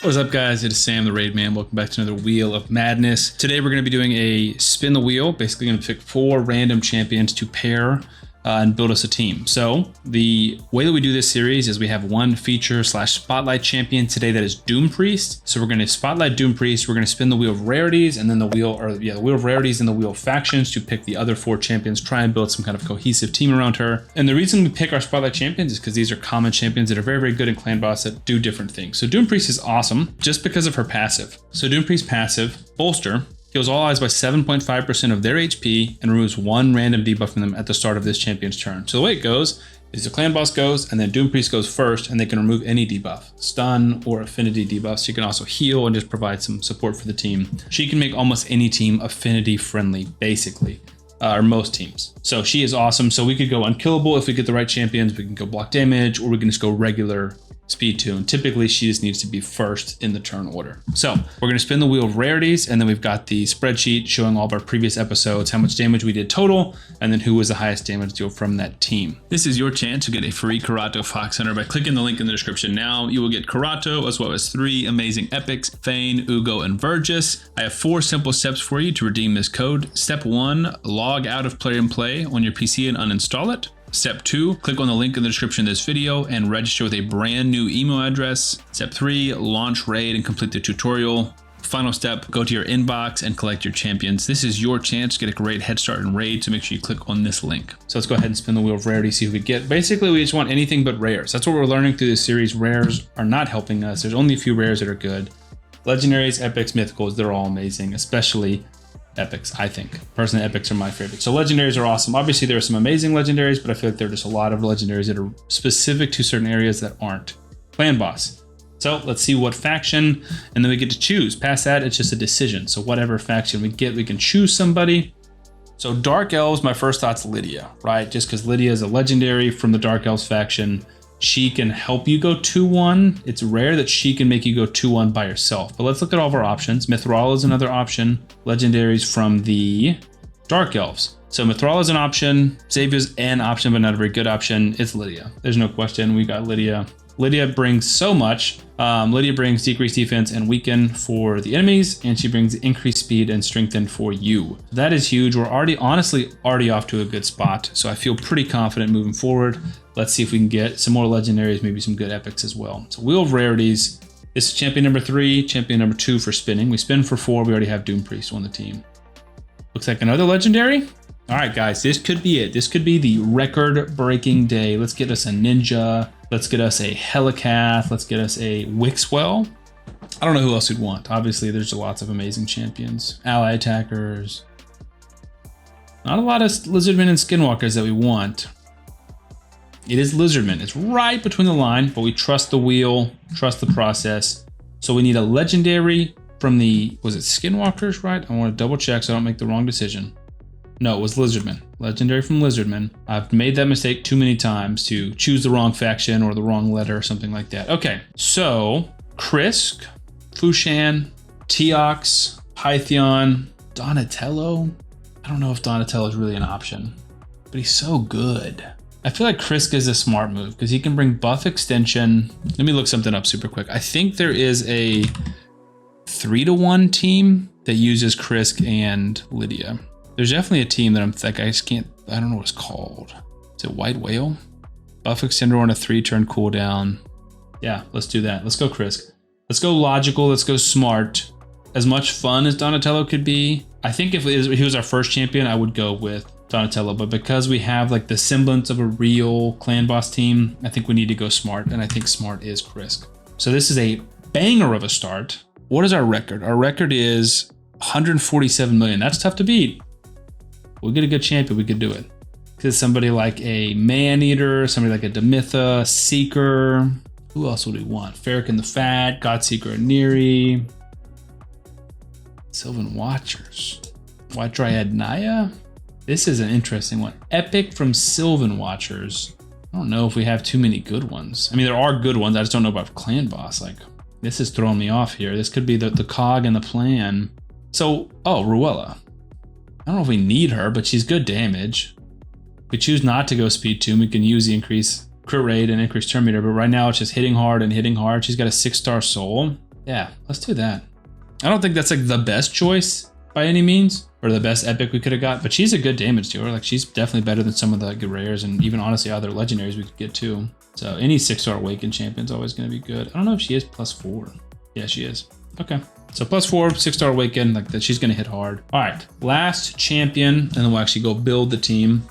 What's up, guys? It is Sam, the Raid Man. Welcome back to another Wheel of Madness. Today we're going to be doing a spin the wheel. Basically going to pick 4 random champions to pair and build us a team. So the way that we do this series is we have one feature / spotlight champion today that is Doompriest. So we're going to spotlight Doompriest. We're going to spin the wheel of rarities and then the wheel of rarities and the wheel of factions to pick the other 4 champions, try and build some kind of cohesive team around her. And the reason we pick our spotlight champions is because these are common champions that are very, very good in clan boss that do different things. So Doompriest is awesome just because of her passive. So Doompriest passive, Bolster, heals all allies by 7.5% of their HP and removes 1 random debuff from them at the start of this champion's turn. So the way it goes is the clan boss goes and then Doompriest goes first and they can remove any debuff, stun or affinity debuffs. She can also heal and just provide some support for the team. She can make almost any team affinity friendly, basically, or most teams. So she is awesome. So we could go unkillable if we get the right champions. We can go block damage or we can just go regular speed 2, and typically she just needs to be first in the turn order. So we're going to spin the wheel of rarities, and then we've got the spreadsheet showing all of our previous episodes, how much damage we did total, and then who was the highest damage deal from that team. This is your chance to get a free Curato Fox Hunter by clicking the link in the description now. You will get Curato as well as 3 amazing epics, Thane, Ugo, and Vergis. I have 4 simple steps for you to redeem this code. Step 1, log out of Play and Play on your PC and uninstall it. Step 2, click on the link in the description of this video and register with a brand new email address. Step 3, launch raid and complete the tutorial. Final step, go to your inbox and collect your champions. This is your chance to get a great head start in raid, so make sure you click on this link. So let's go ahead and spin the wheel of rarity, see who we get. Basically, we just want anything but rares. That's what we're learning through this series. Rares are not helping us. There's only a few rares that are good. Legendaries, epics, mythicals, they're all amazing, especially epics, I think. Personally, epics are my favorite. So legendaries are awesome. Obviously, there are some amazing legendaries, but I feel like there are just a lot of legendaries that are specific to certain areas that aren't. Clan boss. So let's see what faction, and then we get to choose. Past that, it's just a decision. So whatever faction we get, we can choose somebody. So Dark Elves, my first thought's Lydia, right? Just because Lydia is a legendary from the Dark Elves faction. She can help you go 2-1. It's rare that she can make you go 2-1 by herself. But let's look at all of our options. Mithril is another option. Legendaries from the Dark Elves. So Mithril is an option. Xavier's an option, but not a very good option. It's Lydia. There's no question. We got Lydia. Lydia brings so much. Lydia brings decreased defense and weaken for the enemies, and she brings increased speed and strengthen for you. That is huge. We're honestly already off to a good spot, so I feel pretty confident moving forward. Let's see if we can get some more legendaries, maybe some good epics as well. So Wheel of Rarities. This is champion number 3, champion number 2 for spinning. We spin for 4. We already have Doompriest on the team. Looks like another legendary. All right, guys, this could be it. This could be the record-breaking day. Let's get us a ninja. Let's get us a Helicath. Let's get us a Wixwell. I don't know who else we'd want. Obviously, there's lots of amazing champions. Ally attackers. Not a lot of lizardmen and skinwalkers that we want. It is lizardmen. It's right between the line, but we trust the wheel, trust the process. So we need a legendary from the, was it skinwalkers, right? I want to double check so I don't make the wrong decision. No, it was lizardmen. Legendary from lizardmen. I've made that mistake too many times to choose the wrong faction or the wrong letter or something like that. Okay, so Krisk, Fushan, Teox, Pythion, Donatello. I don't know if Donatello is really an option, but he's so good. I feel like Krisk is a smart move because he can bring buff extension. Let me look something up super quick. I think there is a 3-to-1 team that uses Krisk and Lydia. There's definitely a team that I'm like, I don't know what it's called. Is it White Whale? Buff extender on a 3-turn cooldown. Yeah, let's do that. Let's go Krisk. Let's go logical. Let's go smart. As much fun as Donatello could be, I think if he was our first champion, I would go with Donatello. But because we have like the semblance of a real clan boss team, I think we need to go smart. And I think smart is Krisk. So this is a banger of a start. What is our record? Our record is 147 million. That's tough to beat. We'll get a good champion, we could do it. Because somebody like a Man-Eater, somebody like a Demitha, Seeker. Who else would we want? Farrakhan the Fat, Godseeker and Neri. Sylvan Watchers. White Dryad Naya? This is an interesting one. Epic from Sylvan Watchers. I don't know if we have too many good ones. I mean, there are good ones. I just don't know about Clan Boss. Like, this is throwing me off here. This could be the cog in the plan. So, oh, Ruella. I don't know if we need her, but she's good damage. If we choose not to go speed 2, we can use the increase crit rate and increase turn meter, but right now it's just hitting hard and hitting hard. She's got a 6-star soul. Yeah, let's do that. I don't think that's like the best choice by any means, or the best epic we could have got, but she's a good damage dealer. Like she's definitely better than some of the good rares and even honestly other legendaries we could get too. So any 6-star awakened champion's always going to be good. I don't know if she is +4. Yeah, she is. Okay. So +4, 6-star awakened, like that, she's going to hit hard. All right, last champion, and then we'll actually go build the team.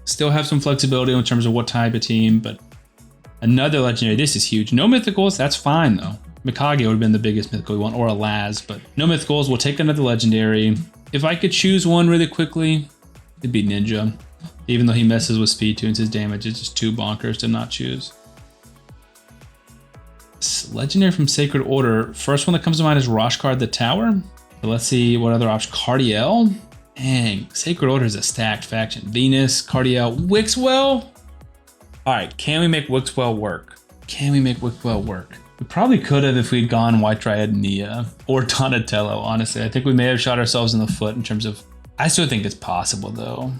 Still have some flexibility in terms of what type of team, but another legendary. This is huge. No mythicals, that's fine though. Mikage would have been the biggest mythical we want, or a Laz, but no mythicals. We'll take another legendary. If I could choose one really quickly, it'd be Ninja. Even though he messes with speed tunes, his damage is just too bonkers to not choose. Legendary from Sacred Order. First one that comes to mind is Roshkard the Tower. But let's see what other options. Cardiel. Dang, Sacred Order is a stacked faction. Venus, Cardiel, Wixwell. All right, can we make Wixwell work? Can we make Wixwell work? We probably could have if we'd gone White Dryad Nia or Donatello, honestly. I think we may have shot ourselves in the foot in terms of... I still think it's possible, though.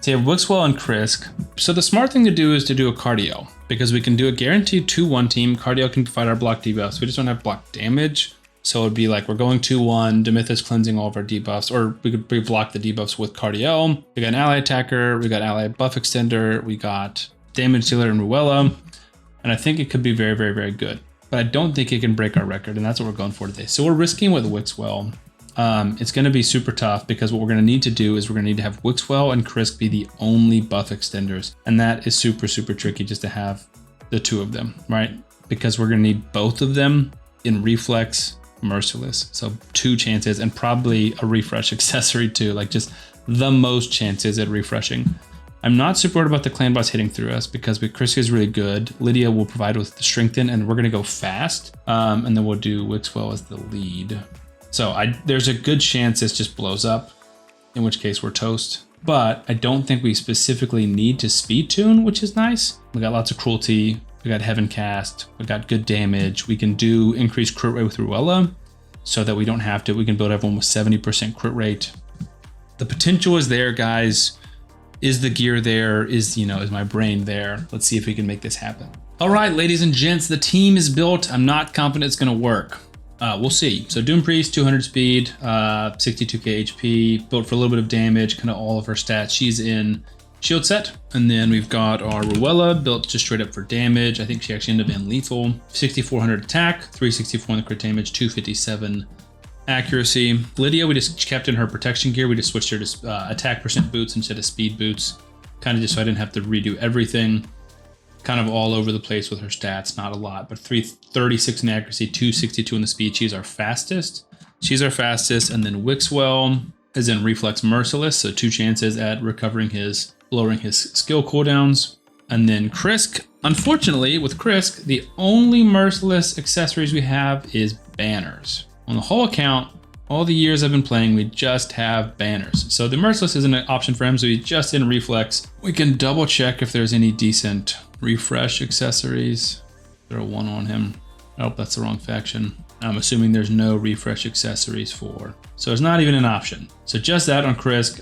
So you have Wixwell and Krisk. So the smart thing to do is to do a Cardiel, because we can do a guaranteed 2-1 team. Cardiel can provide our block debuffs. We just don't have block damage. So it'd be like we're going 2-1, Demytha's cleansing all of our debuffs, or we could block the debuffs with Cardiel. We got an ally attacker, we got ally buff extender, we got damage dealer and Ruella. And I think it could be very, very, very good. But I don't think it can break our record, and that's what we're going for today. So we're risking with Wixwell. It's going to be super tough because what we're going to need to do is we're going to need to have Wixwell and Krisk be the only buff extenders. And that is super, super tricky just to have the two of them, right? Because we're going to need both of them in Reflex, Merciless. So 2 chances and probably a refresh accessory too, like just the most chances at refreshing. I'm not super worried about the clan boss hitting through us because Krisk is really good. Lydia will provide with the strengthen, and we're going to go fast. And then we'll do Wixwell as the lead. So there's a good chance this just blows up, in which case we're toast. But I don't think we specifically need to speed tune, which is nice. We got lots of cruelty. We got heaven cast. We got good damage. We can do increased crit rate with Ruella so that we don't have to. We can build everyone with 70% crit rate. The potential is there, guys. Is the gear there? Is my brain there? Let's see if we can make this happen. All right, ladies and gents, the team is built. I'm not confident it's gonna work. We'll see. So Doom Priest, 200 speed, 62k HP, built for a little bit of damage, kind of all of her stats. She's in shield set. And then we've got our Ruella built just straight up for damage. I think she actually ended up being lethal. 6,400 attack, 364 in the crit damage, 257 accuracy. Lydia, we just kept in her protection gear. We just switched her to attack percent boots instead of speed boots, kind of just so I didn't have to redo everything. Kind of all over the place with her stats, not a lot, but 336 in accuracy, 262 in the speed. She's our fastest. And then Wixwell is in Reflex Merciless, so 2 chances at lowering his skill cooldowns. And then Krisk, unfortunately with Krisk, the only Merciless accessories we have is banners. On the whole account, all the years I've been playing, we just have banners. So the Merciless isn't an option for him, so he's just in Reflex. We can double check if there's any decent refresh accessories. Throw 1 on him. Oh, that's the wrong faction. I'm assuming there's no refresh accessories for. So it's not even an option. So just that on Krisk.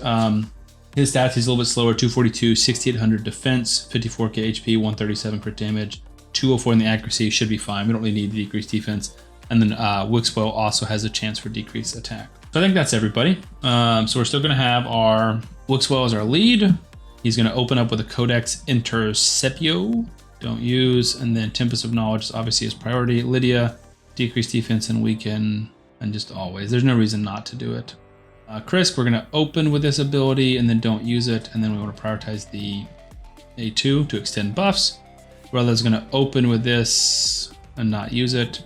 His stats, he's a little bit slower, 242, 6,800 defense, 54k HP, 137 crit damage, 204 in the accuracy, should be fine. We don't really need decreased defense. And then Wixwell also has a chance for decreased attack. So I think that's everybody. So we're still gonna have our Wixwell as our lead. He's gonna open up with a Codex Interceptio, don't use, and then Tempest of Knowledge is obviously his priority. Lydia, decreased defense and weaken, and just always. There's no reason not to do it. Krisk, we're gonna open with this ability and then don't use it, and then we wanna prioritize the A2 to extend buffs. Ruella's gonna open with this and not use it.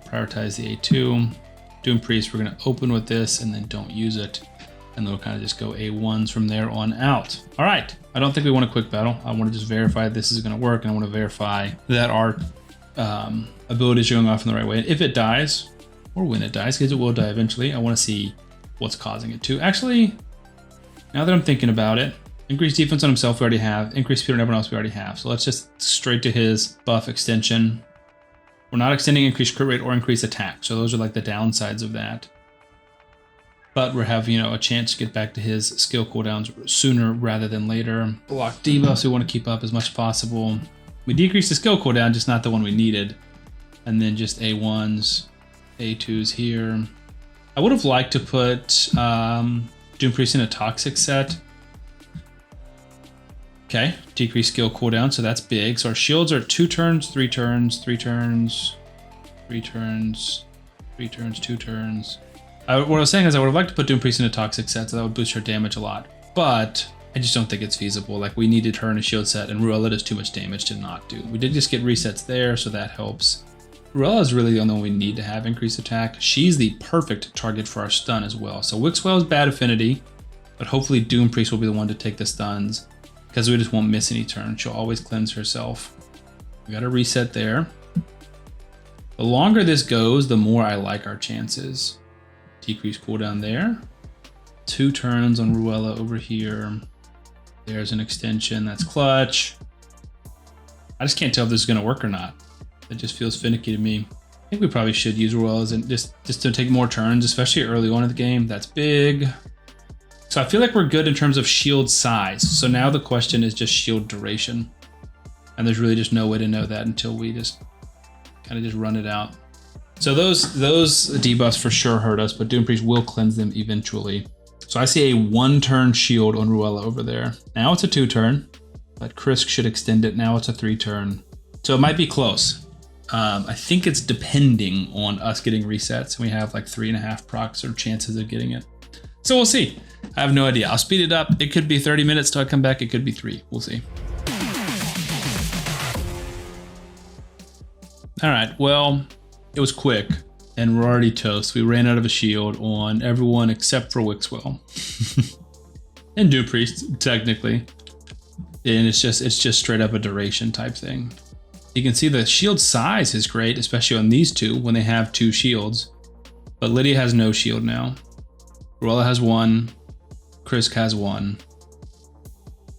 Prioritize the A2. Doom Priest, we're gonna open with this and then don't use it. And then we'll kind of just go A1s from there on out. All right, I don't think we want a quick battle. I wanna just verify this is gonna work, and I wanna verify that our abilities are going off in the right way. And if it dies, or when it dies, because it will die eventually, I wanna see what's causing it to. Actually, now that I'm thinking about it, increased defense on himself we already have, increased speed on everyone else we already have. So let's just straight to his buff extension. We're not extending increased crit rate or increased attack. So those are like the downsides of that. But we have, a chance to get back to his skill cooldowns sooner rather than later. Block debuffs we want to keep up as much as possible. We decreased the skill cooldown, just not the one we needed. And then just A1s. A2s here. I would have liked to put Doompriest in a toxic set. Okay, decrease skill cooldown, so that's big. So our shields are 2 turns, 3 turns, 3 turns, 3 turns, 3 turns, 2 turns. What I was saying is I would have liked to put Doompriest in a toxic set, so that would boost her damage a lot. But I just don't think it's feasible. Like, we needed her in a shield set, and Ruella does too much damage to not do. We did just get resets there, so that helps. Ruella is really the only one we need to have increased attack. She's the perfect target for our stun as well. So Wixwell is bad affinity, but hopefully Doompriest will be the one to take the stuns, because we just won't miss any turn. She'll always cleanse herself. We got a reset there. The longer this goes, the more I like our chances. Decrease cooldown there. 2 turns on Ruella over here. There's an extension, that's clutch. I just can't tell if this is gonna work or not. It just feels finicky to me. I think we probably should use Ruella's and just to take more turns, especially early on in the game. That's big. So I feel like we're good in terms of shield size. So now the question is just shield duration. And there's really just no way to know that until we just kind of just run it out. So those debuffs for sure hurt us, but Doompriest will cleanse them eventually. So I see a 1-turn shield on Ruella over there. Now it's a 2-turn, but Krisk should extend it. Now it's a 3-turn. So it might be close. I think it's depending on us getting resets. We have like 3.5 procs or chances of getting it. So we'll see. I have no idea. I'll speed it up. It could be 30 minutes till I come back. It could be 3. We'll see. All right, well, it was quick and we're already toast. We ran out of a shield on everyone except for Wixwell. And Doompriest, technically. And it's just straight up a duration type thing. You can see the shield size is great, especially on these two when they have 2 shields. But Lydia has no shield now. Ruella has 1. Krisk has 1.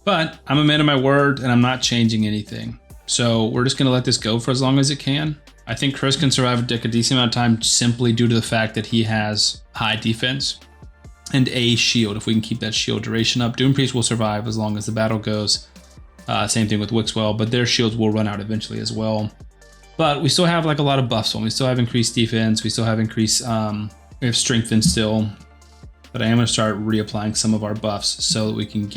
But I'm a man of my word and I'm not changing anything. So we're just gonna let this go for as long as it can. I think Krisk can survive a decent amount of time simply due to the fact that he has high defense and a shield. If we can keep that shield duration up, Doompriest will survive as long as the battle goes. Same thing with Wixwell, but their shields will run out eventually as well. But we still have like a lot of buffs on. We still have increased defense. We still have increased, we have strengthen still. But I am gonna start reapplying some of our buffs so that we can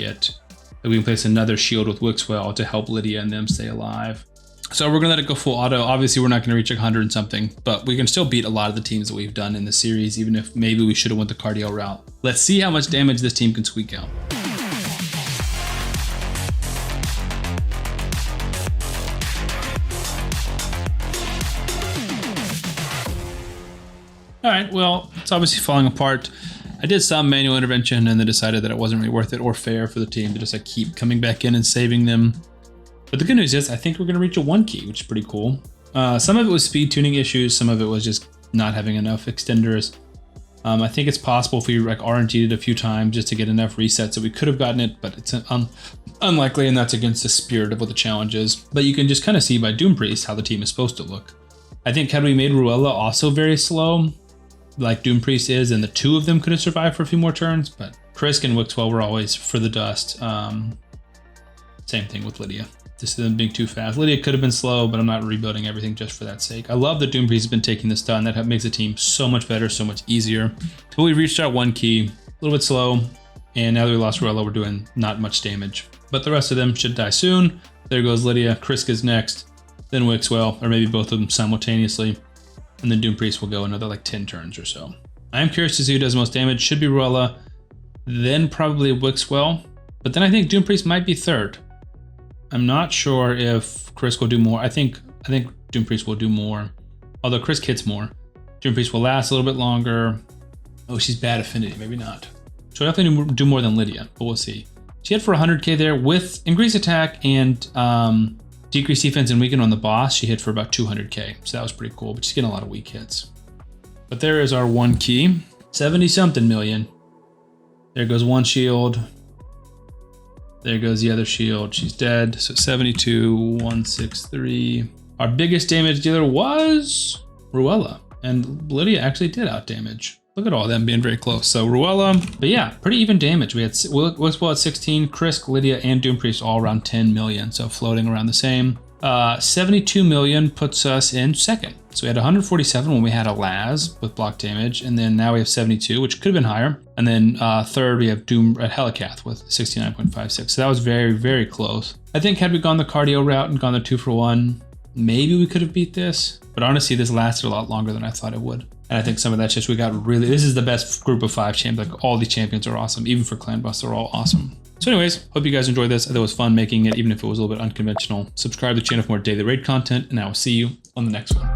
place another shield with Wixwell to help Lydia and them stay alive. So we're gonna let it go full auto. Obviously we're not gonna reach 100 and something, but we can still beat a lot of the teams that we've done in the series, even if maybe we should have went the cardio route. Let's see how much damage this team can squeak out. All right, well, it's obviously falling apart. I did some manual intervention and then decided that it wasn't really worth it or fair for the team to just like keep coming back in and saving them. But the good news is I think we're gonna reach a 1 key, which is pretty cool. Some of it was speed tuning issues. Some of it was just not having enough extenders. I think it's possible if we like RNG'd it a few times just to get enough resets that we could have gotten it, but it's unlikely, and that's against the spirit of what the challenge is. But you can just kind of see by Doompriest how the team is supposed to look. I think had we made Ruella also very slow, like Doompriest is, and the 2 of them could have survived for a few more turns, but Krisk and Wixwell were always for the dust. Same thing with Lydia. Just them being too fast. Lydia could have been slow, but I'm not rebuilding everything just for that sake. I love that Doompriest has been taking this stun. That makes the team so much better, so much easier. But we reached our 1 key, a little bit slow, and now that we lost Ruella, we're doing not much damage. But the rest of them should die soon. There goes Lydia. Krisk is next, then Wixwell, or maybe both of them simultaneously. And then Doompriest will go another like 10 turns or so. I am curious to see who does most damage. Should be Ruella, then probably Wixwell. But then I think Doompriest might be 3rd. I'm not sure if Krisk will do more. I think Doompriest will do more. Although Krisk hits more. Doompriest will last a little bit longer. Oh, she's bad affinity, maybe not. She'll definitely do more than Lydia, but we'll see. She hit for 100k there with increased attack and decreased defense and weaken on the boss. She hit for about 200k, so that was pretty cool, but she's getting a lot of weak hits. But there is our 1 key, 70 something million. There goes 1 shield. There goes the other shield. She's dead. So 72, 163. Our biggest damage dealer was Ruella, and Lydia actually did out damage. Look at all them being very close. So Ruella, but yeah, pretty even damage. We had Wixwell at 16, Krisk, Lydia, and Doompriest all around 10 million. So floating around the same. 72 million puts us in 2nd. So we had 147 when we had a Laz with block damage, and then now we have 72, which could have been higher. And then third, we have Doom at Helicath with 69.56. So that was very, very close. I think had we gone the cardio route and gone the 2-for-1, maybe we could have beat this. But honestly, this lasted a lot longer than I thought it would. And I think some of that's just we got really, this is the best group of 5 champions. Like all these champions are awesome. Even for Clan Boss, they're all awesome. So anyways, hope you guys enjoyed this. I thought it was fun making it, even if it was a little bit unconventional. Subscribe to the channel for more daily raid content, and I will see you on the next one.